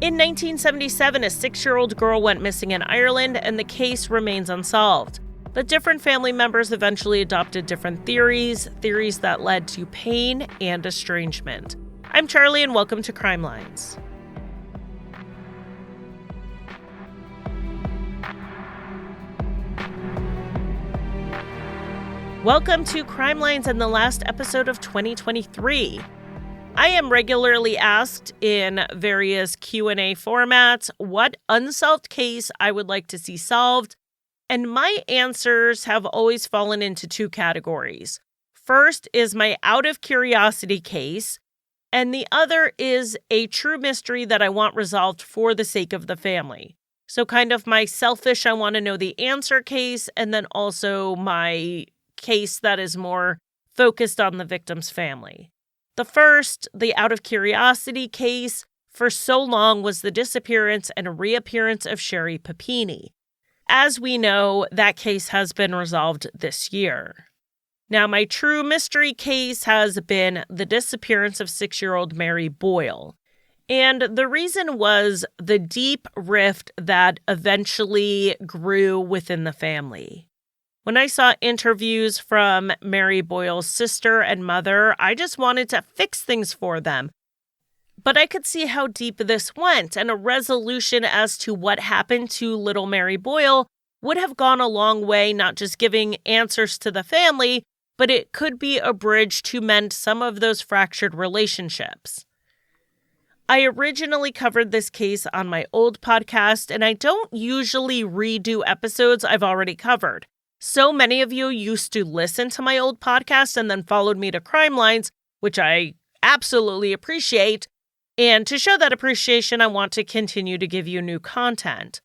In 1977, a 6-year-old girl went missing in Ireland, and the case remains unsolved. But different family members eventually adopted different theories that led to pain and estrangement. I'm Charlie, and welcome to Crime Lines. Welcome to Crime Lines and the last episode of 2023. I am regularly asked in various Q&A formats what unsolved case I would like to see solved, and my answers have always fallen into two categories. First is my out of curiosity case, and the other is a true mystery that I want resolved for the sake of the family. So kind of my selfish I want to know the answer case, and then also my case that is more focused on the victim's family. The first, the out of curiosity case, for so long was the disappearance and reappearance of Sherri Papini. As we know, that case has been resolved this year. Now, my true mystery case has been the disappearance of 6-year-old Mary Boyle. And the reason was the deep rift that eventually grew within the family. When I saw interviews from Mary Boyle's sister and mother, I just wanted to fix things for them. But I could see how deep this went, and a resolution as to what happened to little Mary Boyle would have gone a long way, not just giving answers to the family, but it could be a bridge to mend some of those fractured relationships. I originally covered this case on my old podcast, and I don't usually redo episodes I've already covered. So many of you used to listen to my old podcast and then followed me to Crime Lines, which I absolutely appreciate. And to show that appreciation, I want to continue to give you new content.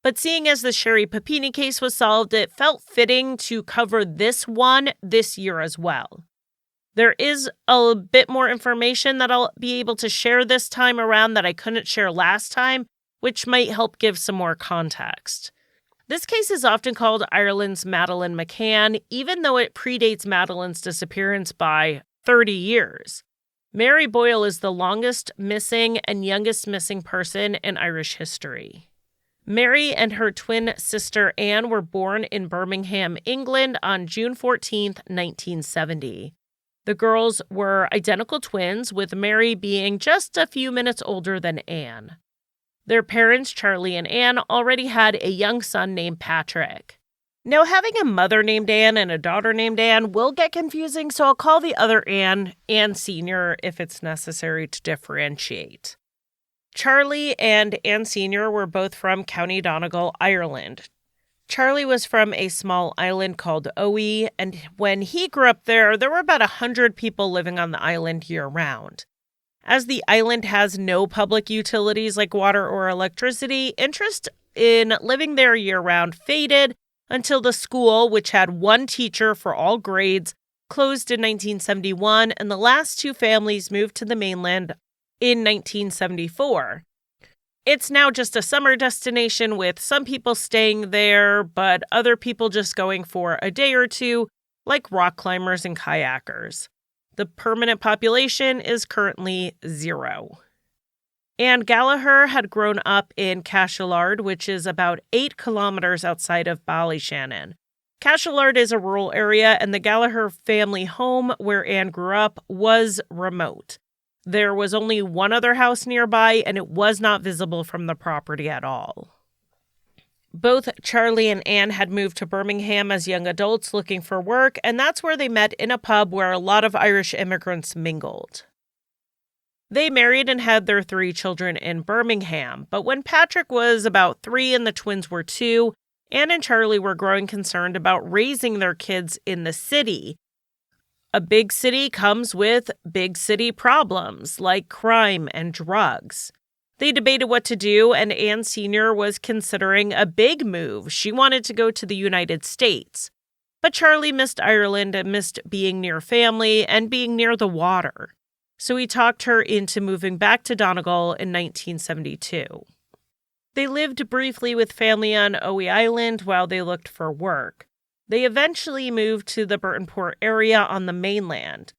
But seeing as the Sherri Papini case was solved, it felt fitting to cover this one this year as well. There is a bit more information that I'll be able to share this time around that I couldn't share last time, which might help give some more context. This case is often called Ireland's Madeleine McCann, even though it predates Madeleine's disappearance by 30 years. Mary Boyle is the longest missing and youngest missing person in Irish history. Mary and her twin sister Anne were born in Birmingham, England on June 14, 1970. The girls were identical twins, with Mary being just a few minutes older than Anne. Their parents, Charlie and Anne, already had a young son named Patrick. Now, having a mother named Anne and a daughter named Anne will get confusing, so I'll call the other Anne Sr. if it's necessary to differentiate. Charlie and Anne Sr. were both from County Donegal, Ireland. Charlie was from a small island called Owie, and when he grew up there were about 100 people living on the island year-round. As the island has no public utilities like water or electricity, interest in living there year-round faded until the school, which had one teacher for all grades, closed in 1971, and the last two families moved to the mainland in 1974. It's now just a summer destination with some people staying there, but other people just going for a day or two, like rock climbers and kayakers. The permanent population is currently 0. Anne Gallagher had grown up in Cashellard, which is about 8 kilometers outside of Ballyshannon. Cashellard is a rural area, and the Gallagher family home where Anne grew up was remote. There was only one other house nearby, and it was not visible from the property at all. Both Charlie and Anne had moved to Birmingham as young adults looking for work, and that's where they met in a pub where a lot of Irish immigrants mingled. They married and had their 3 children in Birmingham, but when Patrick was about 3 and the twins were 2, Anne and Charlie were growing concerned about raising their kids in the city. A big city comes with big city problems like crime and drugs. They debated what to do, and Anne Sr. was considering a big move. She wanted to go to the United States. But Charlie missed Ireland and missed being near family and being near the water. So he talked her into moving back to Donegal in 1972. They lived briefly with family on Owie Island while they looked for work. They eventually moved to the Burtonport area on the mainland.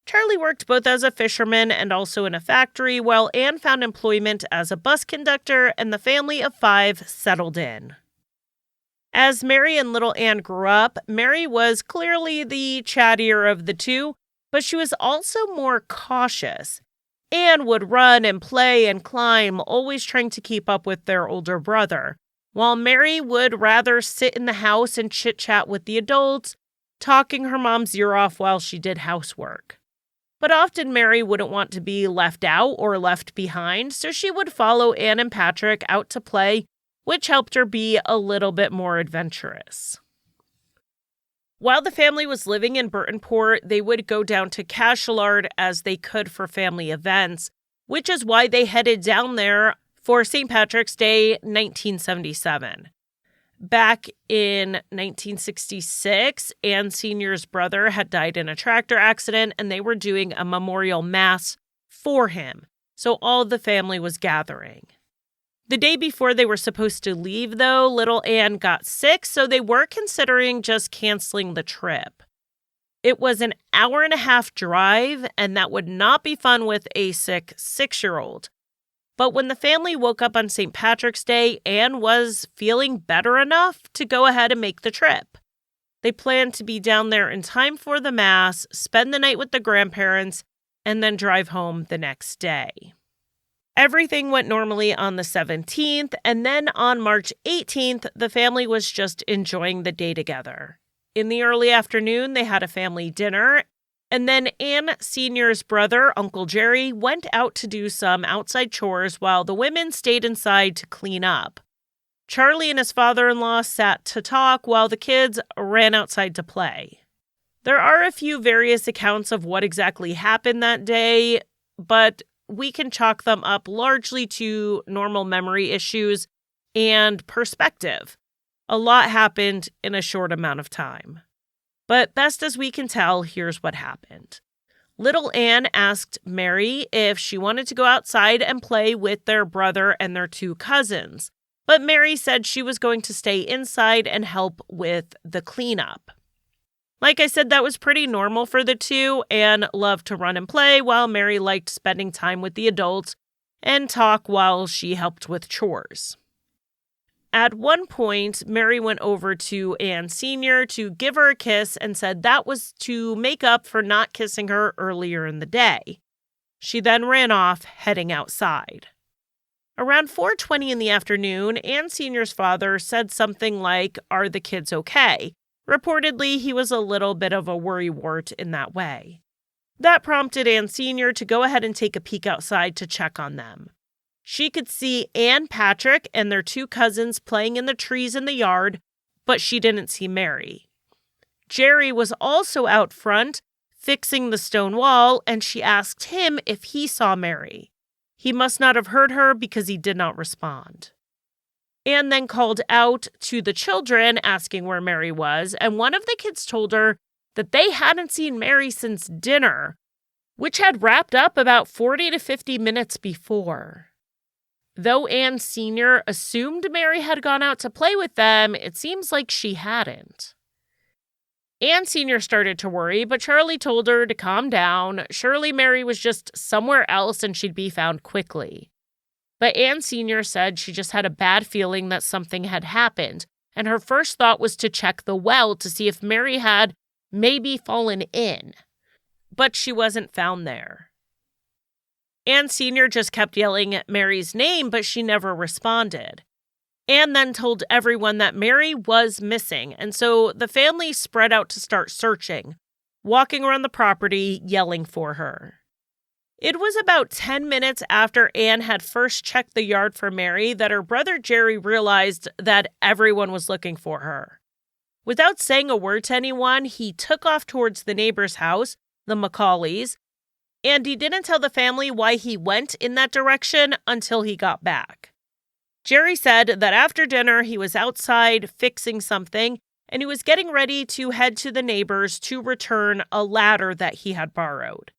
Charlie worked both as a fisherman and also in a factory, while Anne found employment as a bus conductor, and the family of 5 settled in. As Mary and little Anne grew up, Mary was clearly the chattier of the two, but she was also more cautious. Anne would run and play and climb, always trying to keep up with their older brother, while Mary would rather sit in the house and chit-chat with the adults, talking her mom's ear off while she did housework. But often Mary wouldn't want to be left out or left behind, so she would follow Anne and Patrick out to play, which helped her be a little bit more adventurous. While the family was living in Burtonport, they would go down to Cashel as they could for family events, which is why they headed down there for St. Patrick's Day 1977. Back in 1966, Anne Sr.'s brother had died in a tractor accident, and they were doing a memorial mass for him, so all the family was gathering. The day before they were supposed to leave, though, little Anne got sick, so they were considering just canceling the trip. It was an hour-and-a-half drive, and that would not be fun with a sick 6-year-old. But when the family woke up on St. Patrick's Day, Anne was feeling better enough to go ahead and make the trip. They planned to be down there in time for the mass, spend the night with the grandparents, and then drive home the next day. Everything went normally on the 17th, and then on March 18th, the family was just enjoying the day together. In the early afternoon, they had a family dinner, and then Anne Sr.'s brother, Uncle Jerry, went out to do some outside chores while the women stayed inside to clean up. Charlie and his father-in-law sat to talk while the kids ran outside to play. There are a few various accounts of what exactly happened that day, but we can chalk them up largely to normal memory issues and perspective. A lot happened in a short amount of time. But best as we can tell, here's what happened. Little Anne asked Mary if she wanted to go outside and play with their brother and their 2 cousins, but Mary said she was going to stay inside and help with the cleanup. Like I said, that was pretty normal for the two. Anne loved to run and play, while Mary liked spending time with the adults and talk while she helped with chores. At one point, Mary went over to Anne Sr. to give her a kiss and said that was to make up for not kissing her earlier in the day. She then ran off, heading outside. Around 4:20 in the afternoon, Anne Sr.'s father said something like, "Are the kids okay?" Reportedly, he was a little bit of a worrywart in that way. That prompted Anne Sr. to go ahead and take a peek outside to check on them. She could see Anne, Patrick, and their 2 cousins playing in the trees in the yard, but she didn't see Mary. Jerry was also out front, fixing the stone wall, and she asked him if he saw Mary. He must not have heard her because he did not respond. Anne then called out to the children asking where Mary was, and one of the kids told her that they hadn't seen Mary since dinner, which had wrapped up about 40 to 50 minutes before. Though Anne Sr. assumed Mary had gone out to play with them, it seems like she hadn't. Anne Sr. started to worry, but Charlie told her to calm down. Surely Mary was just somewhere else and she'd be found quickly. But Anne Sr. said she just had a bad feeling that something had happened, and her first thought was to check the well to see if Mary had maybe fallen in. But she wasn't found there. Anne Sr. just kept yelling at Mary's name, but she never responded. Anne then told everyone that Mary was missing, and so the family spread out to start searching, walking around the property, yelling for her. It was about 10 minutes after Anne had first checked the yard for Mary that her brother Jerry realized that everyone was looking for her. Without saying a word to anyone, he took off towards the neighbor's house, the Macaulays, and he didn't tell the family why he went in that direction until he got back. Jerry said that after dinner, he was outside fixing something, and he was getting ready to head to the neighbors to return a ladder that he had borrowed.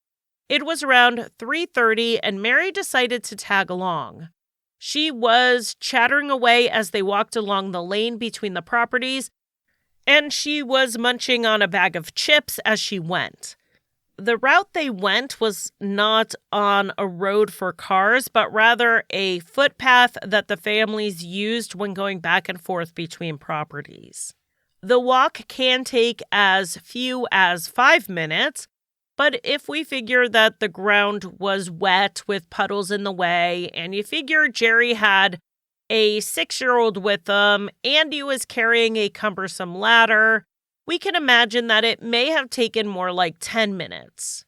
It was around 3:30, and Mary decided to tag along. She was chattering away as they walked along the lane between the properties, and she was munching on a bag of chips as she went. The route they went was not on a road for cars, but rather a footpath that the families used when going back and forth between properties. The walk can take as few as 5 minutes, but if we figure that the ground was wet with puddles in the way, and you figure Jerry had a 6-year-old with them, and he was carrying a cumbersome ladder, we can imagine that it may have taken more like 10 minutes.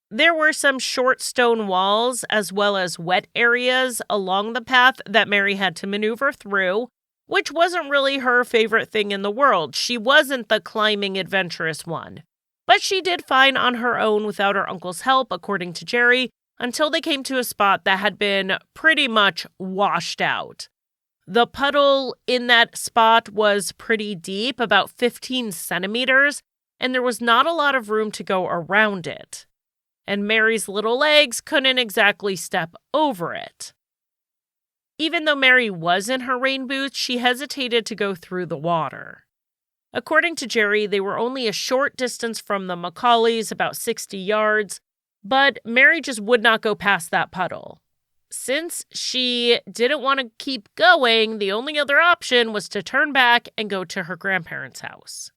There were some short stone walls as well as wet areas along the path that Mary had to maneuver through, which wasn't really her favorite thing in the world. She wasn't the climbing adventurous one. But she did fine on her own without her uncle's help, according to Jerry, until they came to a spot that had been pretty much washed out. The puddle in that spot was pretty deep, about 15 centimeters, and there was not a lot of room to go around it. And Mary's little legs couldn't exactly step over it. Even though Mary was in her rain boots, she hesitated to go through the water. According to Jerry, they were only a short distance from the Macaulays, about 60 yards, but Mary just would not go past that puddle. Since she didn't want to keep going, the only other option was to turn back and go to her grandparents' house.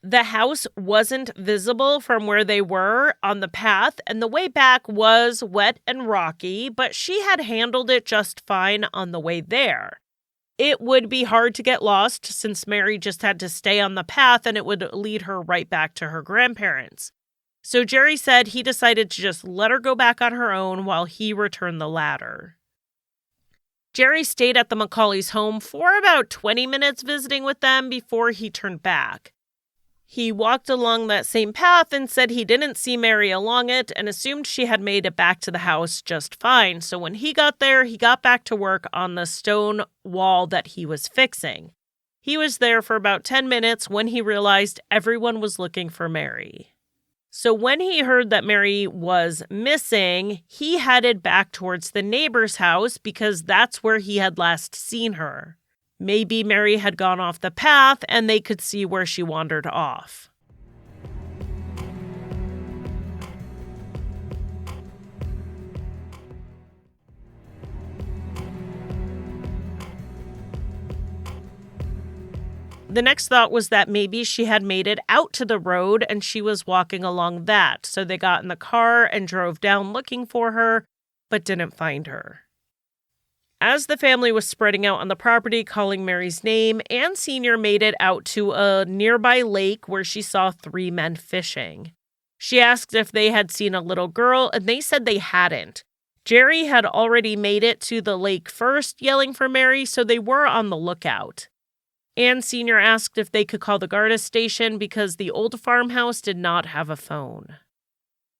The house wasn't visible from where they were on the path, and the way back was wet and rocky, but she had handled it just fine on the way there. It would be hard to get lost since Mary just had to stay on the path and it would lead her right back to her grandparents. So Jerry said he decided to just let her go back on her own while he returned the ladder. Jerry stayed at the Macaulay's home for about 20 minutes visiting with them before he turned back. He walked along that same path and said he didn't see Mary along it and assumed she had made it back to the house just fine. So when he got there, he got back to work on the stone wall that he was fixing. He was there for about 10 minutes when he realized everyone was looking for Mary. So when he heard that Mary was missing, he headed back towards the neighbor's house because that's where he had last seen her. Maybe Mary had gone off the path and they could see where she wandered off. The next thought was that maybe she had made it out to the road and she was walking along that. So they got in the car and drove down looking for her, but didn't find her. As the family was spreading out on the property calling Mary's name, Ann Sr. made it out to a nearby lake where she saw 3 men fishing. She asked if they had seen a little girl, and they said they hadn't. Jerry had already made it to the lake first, yelling for Mary, so they were on the lookout. Ann Sr. asked if they could call the Garda station because the old farmhouse did not have a phone.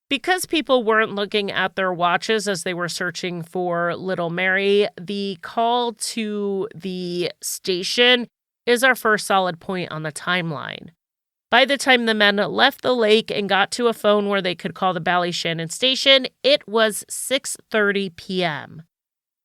Because people weren't looking at their watches as they were searching for little Mary, the call to the station is our first solid point on the timeline. By the time the men left the lake and got to a phone where they could call the Ballyshannon station, it was 6:30 p.m.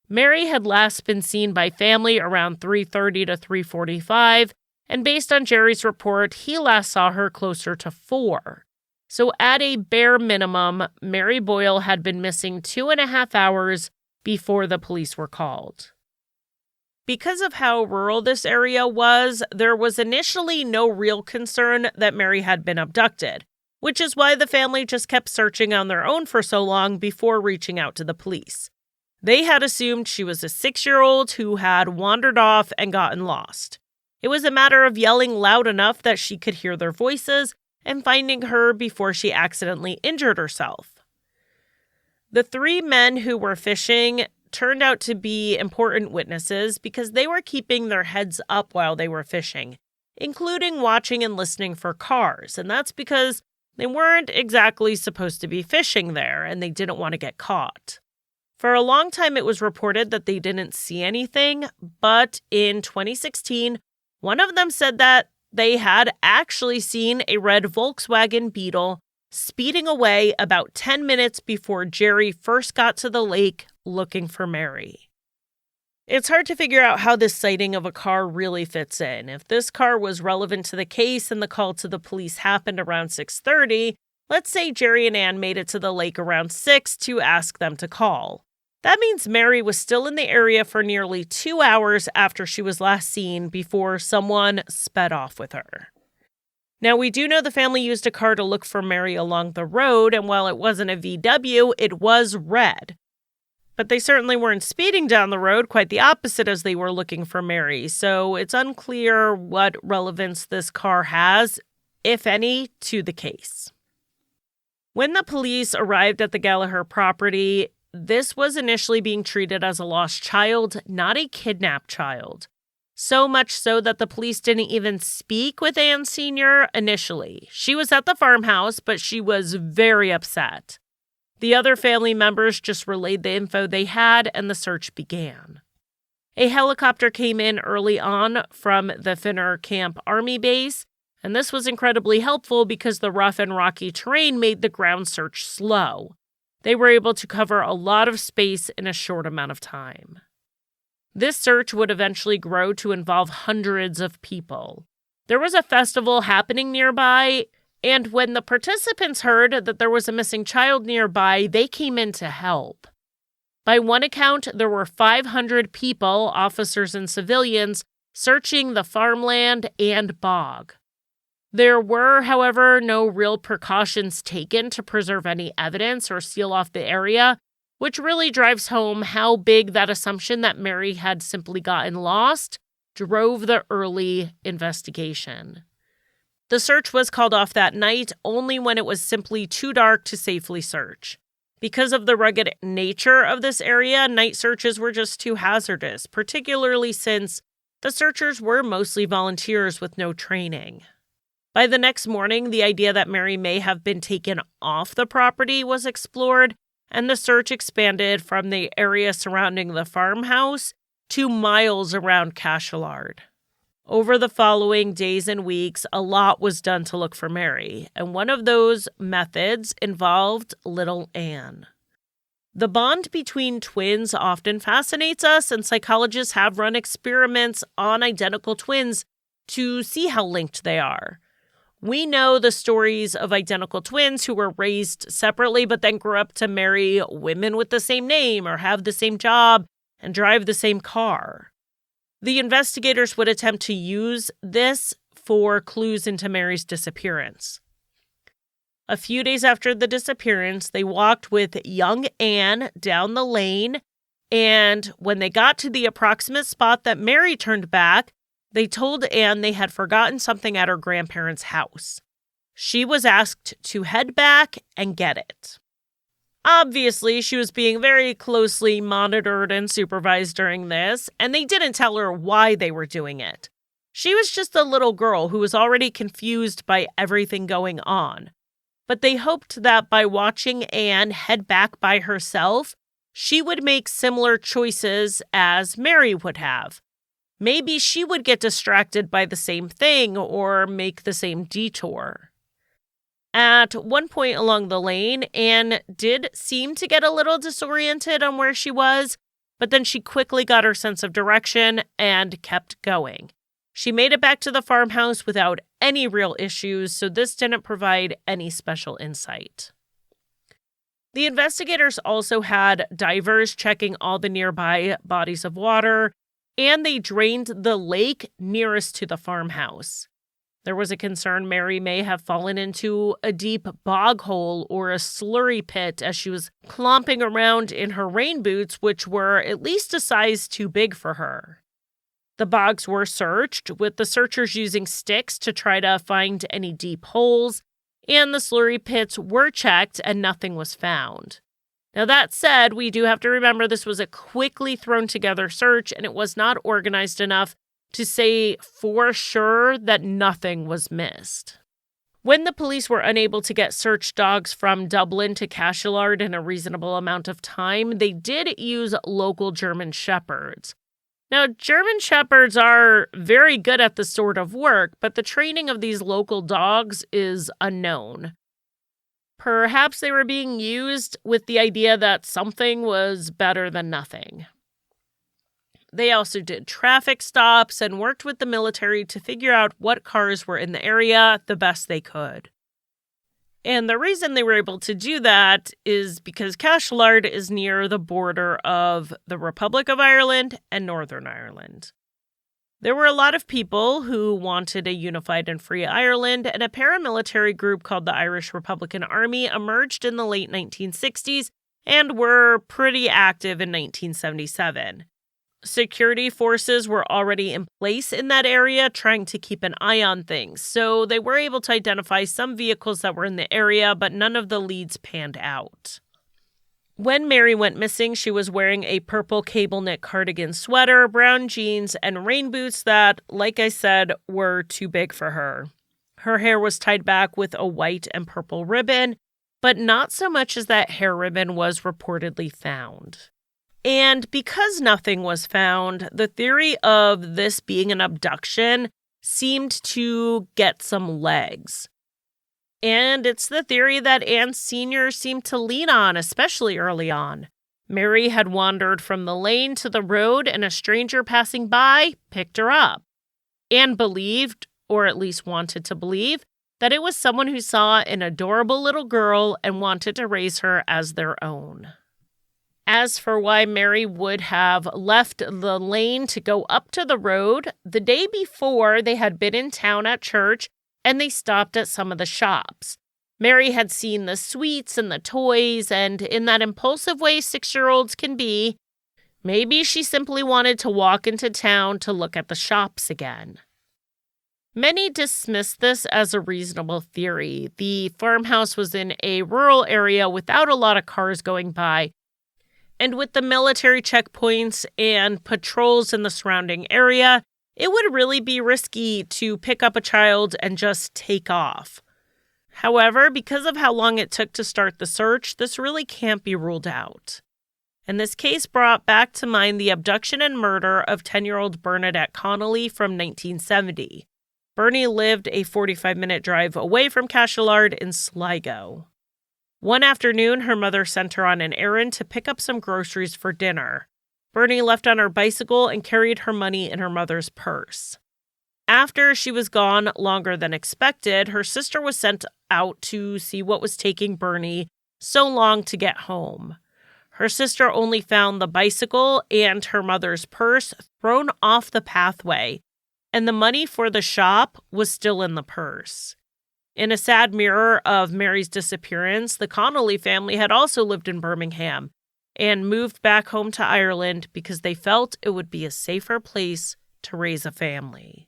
Mary had last been seen by family around 3:30 to 3:45, and based on Jerry's report, he last saw her closer to 4. So at a bare minimum, Mary Boyle had been missing 2.5 hours before the police were called. Because of how rural this area was, there was initially no real concern that Mary had been abducted, which is why the family just kept searching on their own for so long before reaching out to the police. They had assumed she was a 6-year-old who had wandered off and gotten lost. It was a matter of yelling loud enough that she could hear their voices and finding her before she accidentally injured herself. The 3 men who were fishing turned out to be important witnesses because they were keeping their heads up while they were fishing, including watching and listening for cars, and that's because they weren't exactly supposed to be fishing there and they didn't want to get caught. For a long time, it was reported that they didn't see anything, but in 2016, one of them said that they had actually seen a red Volkswagen Beetle speeding away about 10 minutes before Jerry first got to the lake looking for Mary. It's hard to figure out how this sighting of a car really fits in. If this car was relevant to the case and the call to the police happened around 6:30, Let's say Jerry and Ann made it to the lake around 6 to ask them to call. That means Mary was still in the area for nearly 2 hours after she was last seen before someone sped off with her. Now, we do know the family used a car to look for Mary along the road, and while it wasn't a VW, it was red. But they certainly weren't speeding down the road, quite the opposite as they were looking for Mary, so it's unclear what relevance this car has, if any, to the case. When the police arrived at the Gallagher property, this was initially being treated as a lost child, not a kidnapped child. So much so that the police didn't even speak with Ann Sr. initially. She was at the farmhouse, but she was very upset. The other family members just relayed the info they had, and the search began. A helicopter came in early on from the Finner Camp Army Base, and this was incredibly helpful because the rough and rocky terrain made the ground search slow. They were able to cover a lot of space in a short amount of time. This search would eventually grow to involve hundreds of people. There was a festival happening nearby, and when the participants heard that there was a missing child nearby, they came in to help. By one account, there were 500 people, officers and civilians, searching the farmland and bog. There were, however, no real precautions taken to preserve any evidence or seal off the area, which really drives home how big that assumption that Mary had simply gotten lost drove the early investigation. The search was called off that night only when it was simply too dark to safely search. Because of the rugged nature of this area, night searches were just too hazardous, particularly since the searchers were mostly volunteers with no training. By the next morning, the idea that Mary may have been taken off the property was explored, and the search expanded from the area surrounding the farmhouse to miles around Cachalard. Over the following days and weeks, a lot was done to look for Mary, and one of those methods involved little Ann. The bond between twins often fascinates us, and psychologists have run experiments on identical twins to see how linked they are. We know the stories of identical twins who were raised separately but then grew up to marry women with the same name or have the same job and drive the same car. The investigators would attempt to use this for clues into Mary's disappearance. A few days after the disappearance, they walked with young Ann down the lane, and when they got to the approximate spot that Mary turned back, they told Ann they had forgotten something at her grandparents' house. She was asked to head back and get it. Obviously, she was being very closely monitored and supervised during this, and they didn't tell her why they were doing it. She was just a little girl who was already confused by everything going on. But they hoped that by watching Ann head back by herself, she would make similar choices as Mary would have. Maybe she would get distracted by the same thing or make the same detour. At one point along the lane, Ann did seem to get a little disoriented on where she was, but then she quickly got her sense of direction and kept going. She made it back to the farmhouse without any real issues, so this didn't provide any special insight. The investigators also had divers checking all the nearby bodies of water, and they drained the lake nearest to the farmhouse. There was a concern Mary may have fallen into a deep bog hole or a slurry pit as she was clomping around in her rain boots, which were at least a size too big for her. The bogs were searched, with the searchers using sticks to try to find any deep holes, and the slurry pits were checked and nothing was found. Now, that said, we do have to remember this was a quickly thrown together search, and it was not organized enough to say for sure that nothing was missed. When the police were unable to get search dogs from Dublin to Cachalard in a reasonable amount of time, they did use local German Shepherds. Now, German Shepherds are very good at this sort of work, but the training of these local dogs is unknown. Perhaps they were being used with the idea that something was better than nothing. They also did traffic stops and worked with the military to figure out what cars were in the area the best they could. And the reason they were able to do that is because Cashel is near the border of the Republic of Ireland and Northern Ireland. There were a lot of people who wanted a unified and free Ireland, and a paramilitary group called the Irish Republican Army emerged in the late 1960s and were pretty active in 1977. Security forces were already in place in that area trying to keep an eye on things, so they were able to identify some vehicles that were in the area, but none of the leads panned out. When Mary went missing, she was wearing a purple cable knit cardigan sweater, brown jeans, and rain boots that, like I said, were too big for her. Her hair was tied back with a white and purple ribbon, but not so much as that hair ribbon was reportedly found. And because nothing was found, the theory of this being an abduction seemed to get some legs. And it's the theory that Anne Sr. seemed to lean on, especially early on. Mary had wandered from the lane to the road, and a stranger passing by picked her up. Anne believed, or at least wanted to believe, that it was someone who saw an adorable little girl and wanted to raise her as their own. As for why Mary would have left the lane to go up to the road, the day before they had been in town at church and they stopped at some of the shops. Mary had seen the sweets and the toys, and in that impulsive way 6-year-olds can be, maybe she simply wanted to walk into town to look at the shops again. Many dismissed this as a reasonable theory. The farmhouse was in a rural area without a lot of cars going by, and with the military checkpoints and patrols in the surrounding area, it would really be risky to pick up a child and just take off. However, because of how long it took to start the search, this really can't be ruled out. And this case brought back to mind the abduction and murder of 10-year-old Bernadette Connolly from 1970. Bernie lived a 45-minute drive away from Cashel in Sligo. One afternoon, her mother sent her on an errand to pick up some groceries for dinner. Bernie left on her bicycle and carried her money in her mother's purse. After she was gone longer than expected, her sister was sent out to see what was taking Bernie so long to get home. Her sister only found the bicycle and her mother's purse thrown off the pathway, and the money for the shop was still in the purse. In a sad mirror of Mary's disappearance, the Connolly family had also lived in Birmingham and moved back home to Ireland because they felt it would be a safer place to raise a family.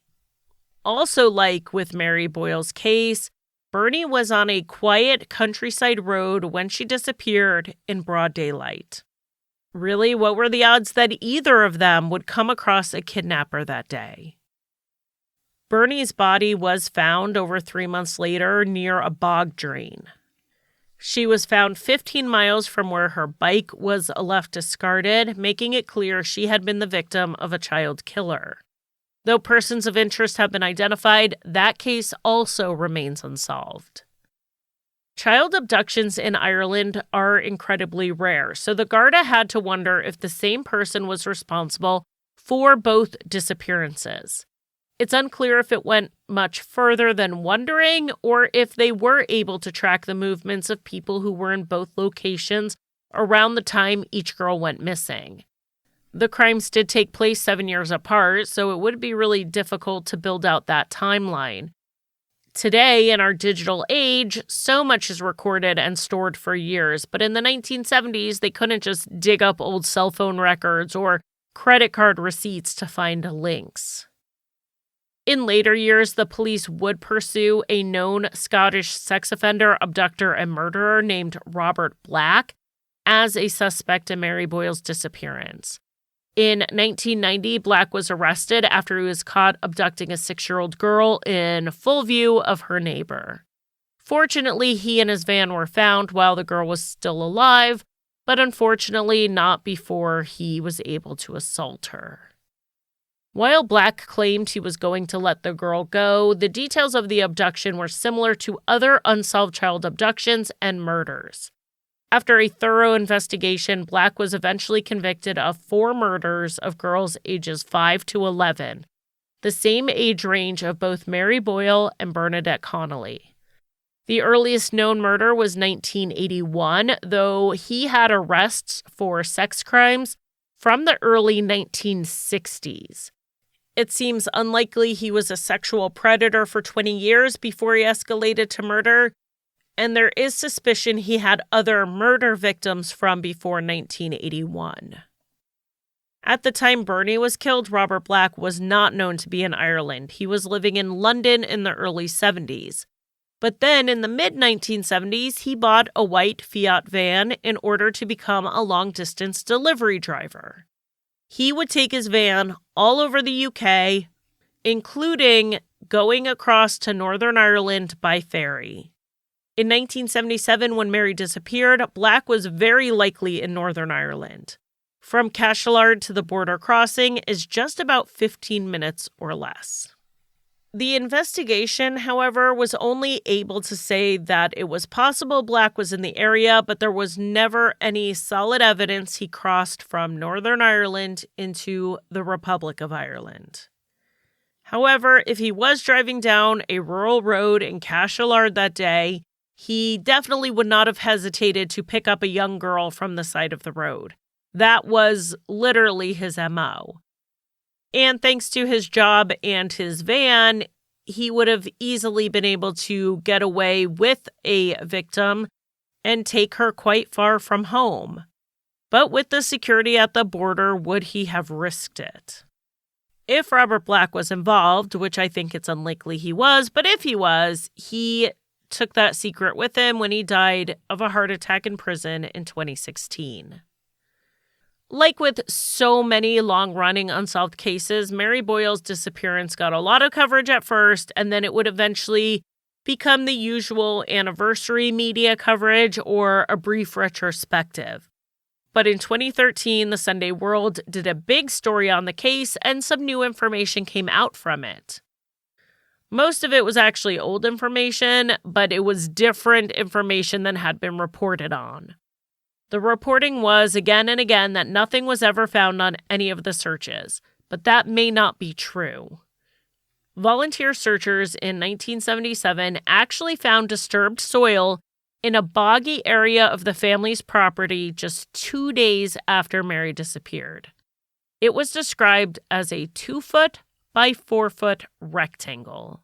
Also, like with Mary Boyle's case, Bernie was on a quiet countryside road when she disappeared in broad daylight. Really, what were the odds that either of them would come across a kidnapper that day? Bernie's body was found over 3 months later near a bog drain. She was found 15 miles from where her bike was left discarded, making it clear she had been the victim of a child killer. Though persons of interest have been identified, that case also remains unsolved. Child abductions in Ireland are incredibly rare, so the Garda had to wonder if the same person was responsible for both disappearances. It's unclear if it went much further than wondering or if they were able to track the movements of people who were in both locations around the time each girl went missing. The crimes did take place 7 years apart, so it would be really difficult to build out that timeline. Today, in our digital age, so much is recorded and stored for years, but in the 1970s, they couldn't just dig up old cell phone records or credit card receipts to find links. In later years, the police would pursue a known Scottish sex offender, abductor, and murderer named Robert Black as a suspect in Mary Boyle's disappearance. In 1990, Black was arrested after he was caught abducting a 6-year-old girl in full view of her neighbor. Fortunately, he and his van were found while the girl was still alive, but unfortunately not before he was able to assault her. While Black claimed he was going to let the girl go, the details of the abduction were similar to other unsolved child abductions and murders. After a thorough investigation, Black was eventually convicted of 4 murders of girls ages 5 to 11, the same age range of both Mary Boyle and Bernadette Connolly. The earliest known murder was 1981, though he had arrests for sex crimes from the early 1960s. It seems unlikely he was a sexual predator for 20 years before he escalated to murder, and there is suspicion he had other murder victims from before 1981. At the time Bernie was killed, Robert Black was not known to be in Ireland. He was living in London in the early 70s. But then in the mid-1970s, he bought a white Fiat van in order to become a long-distance delivery driver. He would take his van all over the UK, including going across to Northern Ireland by ferry. In 1977, when Mary disappeared, Black was very likely in Northern Ireland. From Cashel to the border crossing is just about 15 minutes or less. The investigation, however, was only able to say that it was possible Black was in the area, but there was never any solid evidence he crossed from Northern Ireland into the Republic of Ireland. However, if he was driving down a rural road in Cashel that day, he definitely would not have hesitated to pick up a young girl from the side of the road. That was literally his MO. And thanks to his job and his van, he would have easily been able to get away with a victim and take her quite far from home. But with the security at the border, would he have risked it? If Robert Black was involved, which I think it's unlikely he was, but if he was, he took that secret with him when he died of a heart attack in prison in 2016. Like with so many long-running unsolved cases, Mary Boyle's disappearance got a lot of coverage at first, and then it would eventually become the usual anniversary media coverage or a brief retrospective. But in 2013, the Sunday World did a big story on the case, and some new information came out from it. Most of it was actually old information, but it was different information than had been reported on. The reporting was again and again that nothing was ever found on any of the searches, but that may not be true. Volunteer searchers in 1977 actually found disturbed soil in a boggy area of the family's property just 2 days after Mary disappeared. It was described as a 2-foot by 4-foot rectangle.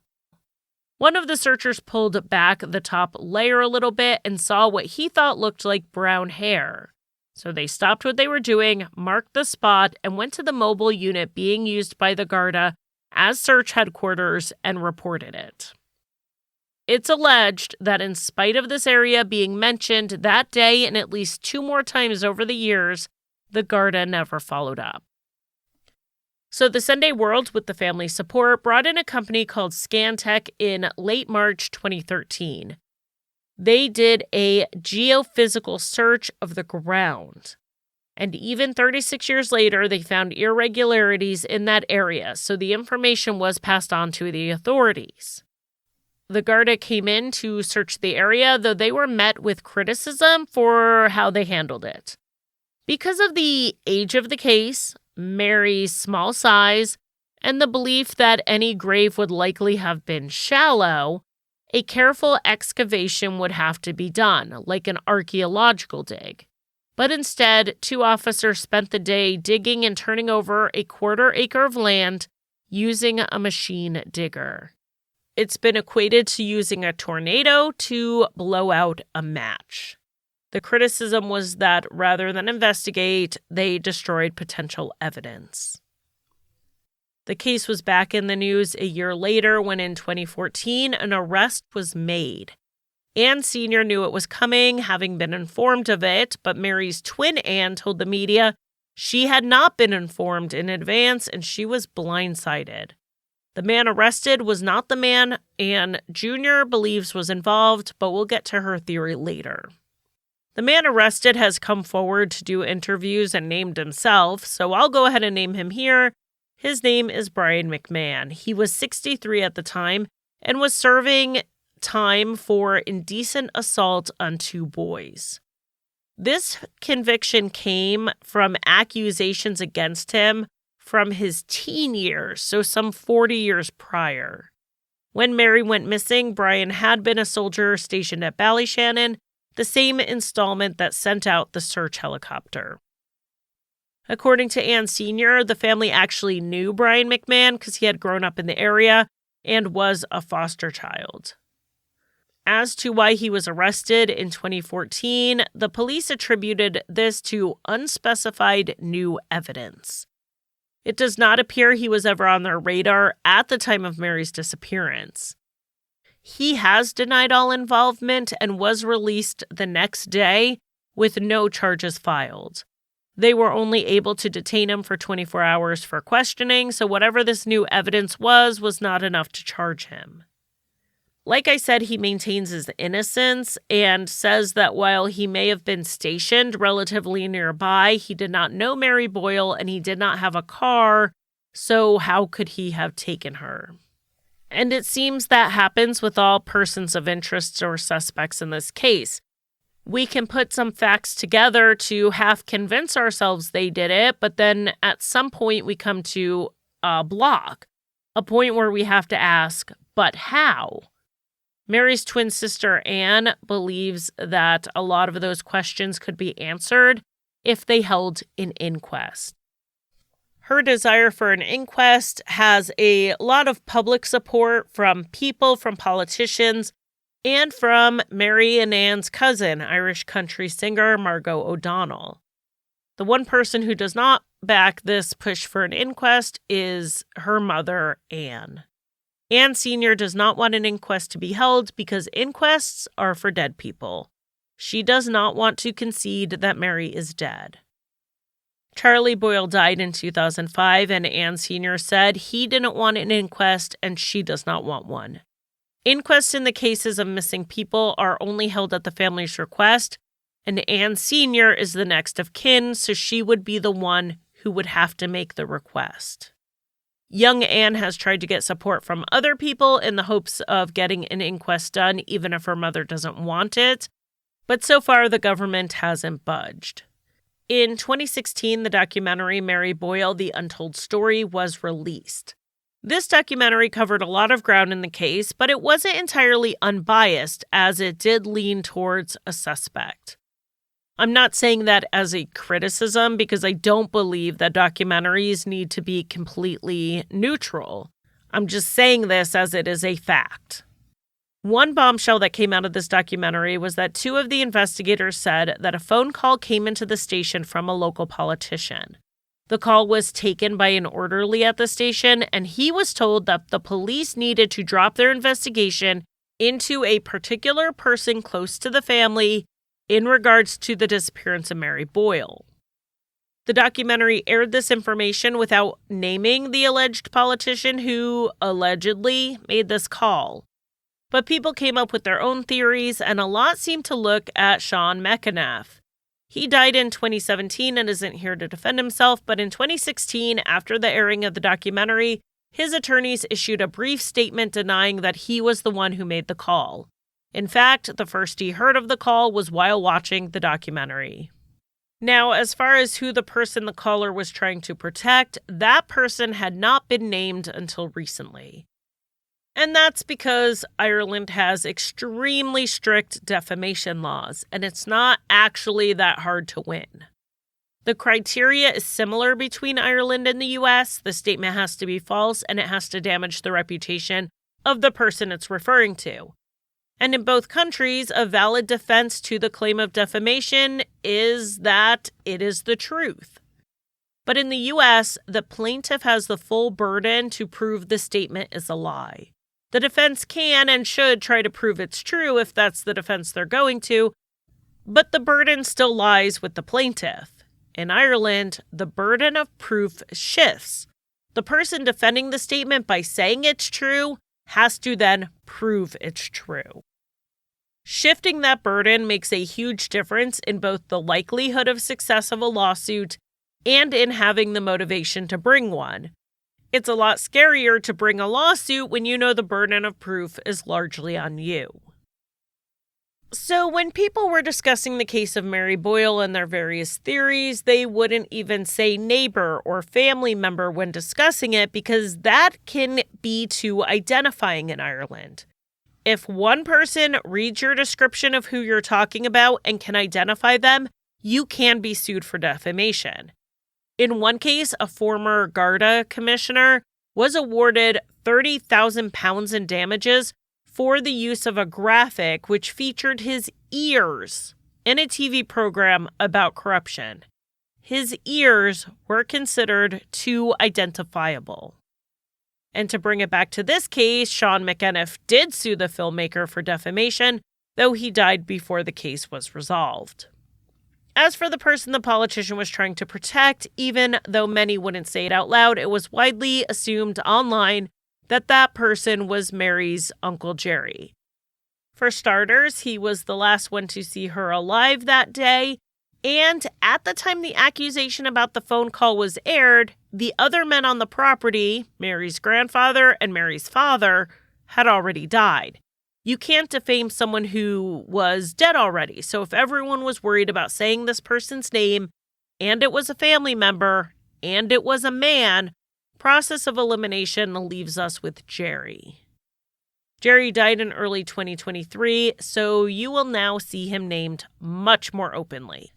One of the searchers pulled back the top layer a little bit and saw what he thought looked like brown hair. So they stopped what they were doing, marked the spot, and went to the mobile unit being used by the Garda as search headquarters and reported it. It's alleged that in spite of this area being mentioned that day and at least 2 more times over the years, the Garda never followed up. So the Sunday World, with the family's support, brought in a company called Scantech in late March 2013. They did a geophysical search of the ground. And even 36 years later, they found irregularities in that area, so the information was passed on to the authorities. The Garda came in to search the area, though they were met with criticism for how they handled it. Because of the age of the case, Mary's small size, and the belief that any grave would likely have been shallow, a careful excavation would have to be done, like an archaeological dig. But instead, 2 officers spent the day digging and turning over a 1/4 acre of land using a machine digger. It's been equated to using a tornado to blow out a match. The criticism was that rather than investigate, they destroyed potential evidence. The case was back in the news a year later when in 2014 an arrest was made. Anne Sr. knew it was coming, having been informed of it, but Mary's twin Anne told the media she had not been informed in advance and she was blindsided. The man arrested was not the man Anne Jr. believes was involved, but we'll get to her theory later. The man arrested has come forward to do interviews and named himself, so I'll go ahead and name him here. His name is Brian McMahon. He was 63 at the time and was serving time for indecent assault on 2 boys. This conviction came from accusations against him from his teen years, so some 40 years prior. When Mary went missing, Brian had been a soldier stationed at Ballyshannon, the same installment that sent out the search helicopter. According to Ann Sr., the family actually knew Brian McMahon because he had grown up in the area and was a foster child. As to why he was arrested in 2014, the police attributed this to unspecified new evidence. It does not appear he was ever on their radar at the time of Mary's disappearance. He has denied all involvement and was released the next day with no charges filed. They were only able to detain him for 24 hours for questioning, so whatever this new evidence was not enough to charge him. Like I said, he maintains his innocence and says that while he may have been stationed relatively nearby, he did not know Mary Boyle and he did not have a car, so how could he have taken her? And it seems that happens with all persons of interest or suspects in this case. We can put some facts together to half convince ourselves they did it, but then at some point we come to a block, a point where we have to ask, but how? Mary's twin sister, Anne, believes that a lot of those questions could be answered if they held an inquest. Her desire for an inquest has a lot of public support from people, from politicians, and from Mary and Anne's cousin, Irish country singer Margot O'Donnell. The one person who does not back this push for an inquest is her mother, Anne. Anne Sr. does not want an inquest to be held because inquests are for dead people. She does not want to concede that Mary is dead. Charlie Boyle died in 2005, and Anne Sr. said he didn't want an inquest and she does not want one. Inquests in the cases of missing people are only held at the family's request, and Anne Sr. is the next of kin, so she would be the one who would have to make the request. Young Anne has tried to get support from other people in the hopes of getting an inquest done, even if her mother doesn't want it, but so far the government hasn't budged. In 2016, the documentary Mary Boyle, The Untold Story was released. This documentary covered a lot of ground in the case, but it wasn't entirely unbiased, as it did lean towards a suspect. I'm not saying that as a criticism because I don't believe that documentaries need to be completely neutral. I'm just saying this as it is a fact. One bombshell that came out of this documentary was that two of the investigators said that a phone call came into the station from a local politician. The call was taken by an orderly at the station, and he was told that the police needed to drop their investigation into a particular person close to the family in regards to the disappearance of Mary Boyle. The documentary aired this information without naming the alleged politician who allegedly made this call. But people came up with their own theories, and a lot seemed to look at Sean McAnuff. He died in 2017 and isn't here to defend himself, but in 2016, after the airing of the documentary, his attorneys issued a brief statement denying that he was the one who made the call. In fact, the first he heard of the call was while watching the documentary. Now, as far as who the person the caller was trying to protect, that person had not been named until recently. And that's because Ireland has extremely strict defamation laws, and it's not actually that hard to win. The criteria is similar between Ireland and the US. The statement has to be false, and it has to damage the reputation of the person it's referring to. And in both countries, a valid defense to the claim of defamation is that it is the truth. But in the US, the plaintiff has the full burden to prove the statement is a lie. The defense can and should try to prove it's true if that's the defense they're going to, but the burden still lies with the plaintiff. In Ireland, the burden of proof shifts. The person defending the statement by saying it's true has to then prove it's true. Shifting that burden makes a huge difference in both the likelihood of success of a lawsuit and in having the motivation to bring one. It's a lot scarier to bring a lawsuit when you know the burden of proof is largely on you. So when people were discussing the case of Mary Boyle and their various theories, they wouldn't even say neighbor or family member when discussing it because that can be too identifying in Ireland. If one person reads your description of who you're talking about and can identify them, you can be sued for defamation. In one case, a former Garda commissioner was awarded £30,000 in damages for the use of a graphic which featured his ears in a TV program about corruption. His ears were considered too identifiable. And to bring it back to this case, Sean McEniff did sue the filmmaker for defamation, though he died before the case was resolved. As for the person the politician was trying to protect, even though many wouldn't say it out loud, it was widely assumed online that that person was Mary's Uncle Jerry. For starters, he was the last one to see her alive that day, and at the time the accusation about the phone call was aired, the other men on the property, Mary's grandfather and Mary's father, had already died. You can't defame someone who was dead already, so if everyone was worried about saying this person's name, and it was a family member, and it was a man, process of elimination leaves us with Jerry. Jerry died in early 2023, so you will now see him named much more openly.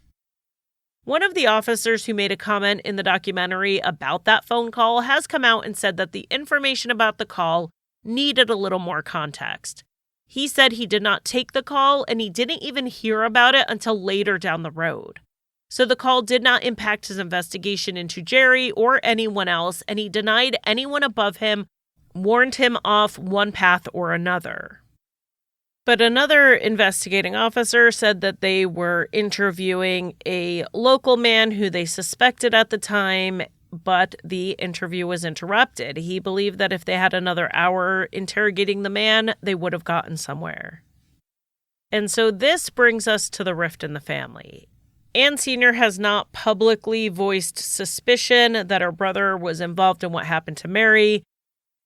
One of the officers who made a comment in the documentary about that phone call has come out and said that the information about the call needed a little more context. He said he did not take the call and he didn't even hear about it until later down the road. So the call did not impact his investigation into Jerry or anyone else, and he denied anyone above him warned him off one path or another. But another investigating officer said that they were interviewing a local man who they suspected at the time, but the interview was interrupted. He believed that if they had another hour interrogating the man, they would have gotten somewhere. And so this brings us to the rift in the family. Anne Sr. has not publicly voiced suspicion that her brother was involved in what happened to Mary.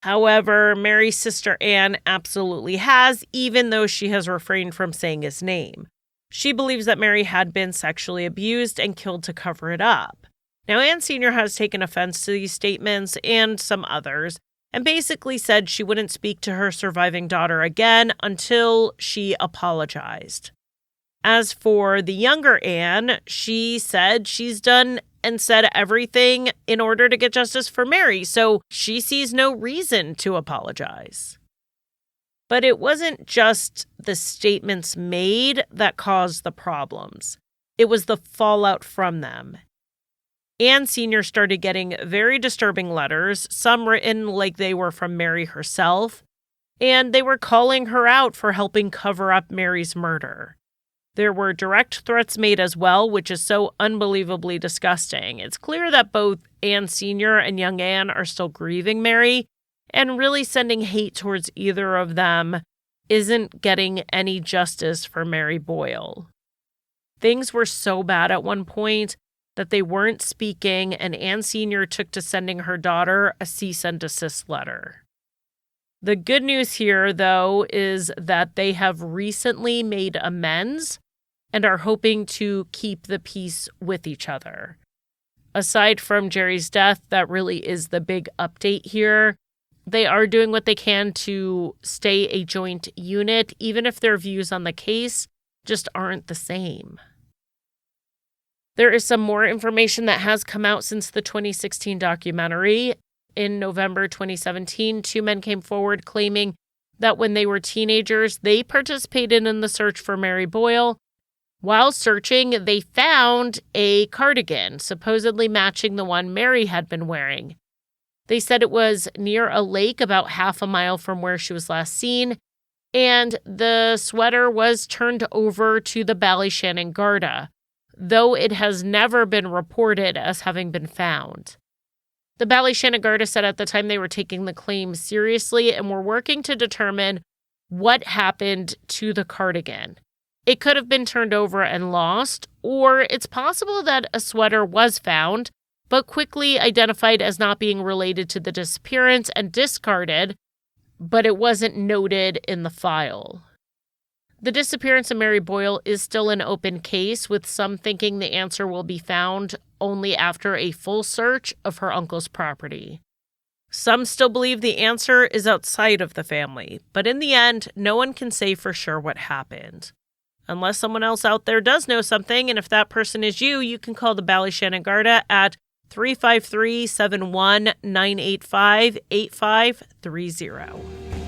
However, Mary's sister Anne absolutely has, even though she has refrained from saying his name. She believes that Mary had been sexually abused and killed to cover it up. Now, Anne Sr. has taken offense to these statements and some others, and basically said she wouldn't speak to her surviving daughter again until she apologized. As for the younger Anne, she said she's done and said everything in order to get justice for Mary, so she sees no reason to apologize. But it wasn't just the statements made that caused the problems. It was the fallout from them. Anne Sr. started getting very disturbing letters, some written like they were from Mary herself, and they were calling her out for helping cover up Mary's murder. There were direct threats made as well, which is so unbelievably disgusting. It's clear that both Anne Sr. and young Anne are still grieving Mary, and really sending hate towards either of them isn't getting any justice for Mary Boyle. Things were so bad at one point that they weren't speaking, and Anne Sr. took to sending her daughter a cease and desist letter. The good news here, though, is that they have recently made amends and are hoping to keep the peace with each other. Aside from Jerry's death, that really is the big update here. They are doing what they can to stay a joint unit, even if their views on the case just aren't the same. There is some more information that has come out since the 2016 documentary. In November 2017, two men came forward claiming that when they were teenagers, they participated in the search for Mary Boyle. While searching, they found a cardigan, supposedly matching the one Mary had been wearing. They said it was near a lake about half a mile from where she was last seen, and the sweater was turned over to the Ballyshannon Garda, though it has never been reported as having been found. The Ballyshannon Garda said at the time they were taking the claim seriously and were working to determine what happened to the cardigan. It could have been turned over and lost, or it's possible that a sweater was found, but quickly identified as not being related to the disappearance and discarded, but it wasn't noted in the file. The disappearance of Mary Boyle is still an open case, with some thinking the answer will be found only after a full search of her uncle's property. Some still believe the answer is outside of the family, but in the end, no one can say for sure what happened. Unless someone else out there does know something, and if that person is you, you can call the Ballyshannon Garda at 353-71985-8530.